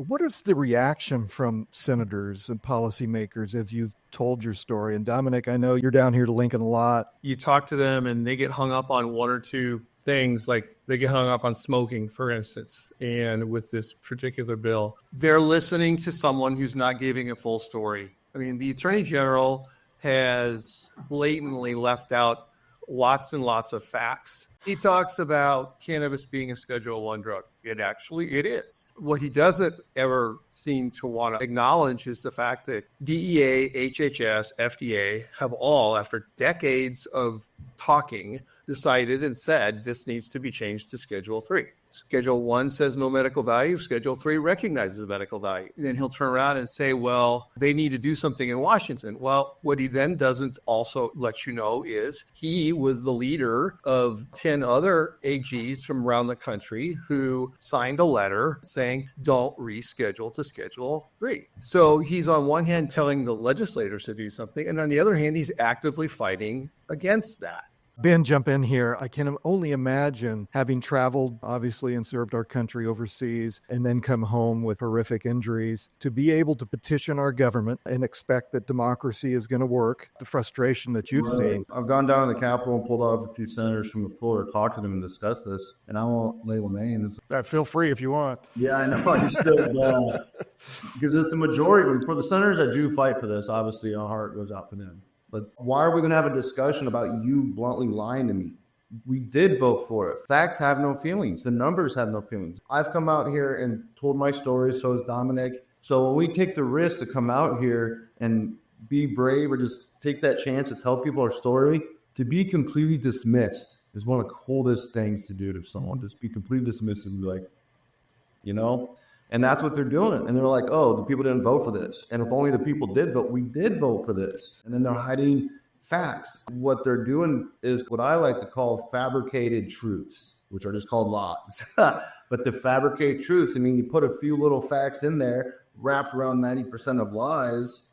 What is the reaction from senators and policymakers as you've told your story? And Dominic, I know you're down here to Lincoln a lot. You talk to them and they get hung up on one or two things, like they get hung up on smoking, for instance. And with this particular bill, they're listening to someone who's not giving a full story. I mean, the Attorney General has blatantly left out lots and lots of facts. He talks about cannabis being a Schedule I drug. It is. What he doesn't ever seem to want to acknowledge is the fact that DEA, HHS, FDA have all, after decades of talking, decided and said this needs to be changed to Schedule III. Schedule I says no medical value. Schedule III recognizes medical value. And then he'll turn around and say, well, they need to do something in Washington. Well, what he then doesn't also let you know is he was the leader of 10 other AGs from around the country who signed a letter saying, don't reschedule to Schedule III. So he's on one hand telling the legislators to do something, and on the other hand, he's actively fighting against that. Ben, jump in here. I can only imagine having traveled, obviously, and served our country overseas and then come home with horrific injuries, to be able to petition our government and expect that democracy is going to work, the frustration that you've seen. I've gone down to the Capitol and pulled off a few senators from the floor to talk to them and discuss this, and I won't label names. Feel free if you want. Yeah, I know. I should, because it's the majority. For the senators that do fight for this, obviously our heart goes out for them. But why are we going to have a discussion about you bluntly lying to me? We did vote for it. Facts have no feelings. The numbers have no feelings. I've come out here and told my story, so has Dominic. So when we take the risk to come out here and be brave or just take that chance to tell people our story, to be completely dismissed is one of the coldest things to do to someone. Just be completely dismissed and be like, you know? And that's what they're doing. And they're like, oh, the people didn't vote for this. And if only the people did vote, we did vote for this. And then they're hiding facts. What they're doing is what I like to call fabricated truths, which are just called lies. But the fabricated truths, I mean, you put a few little facts in there wrapped around 90% of lies,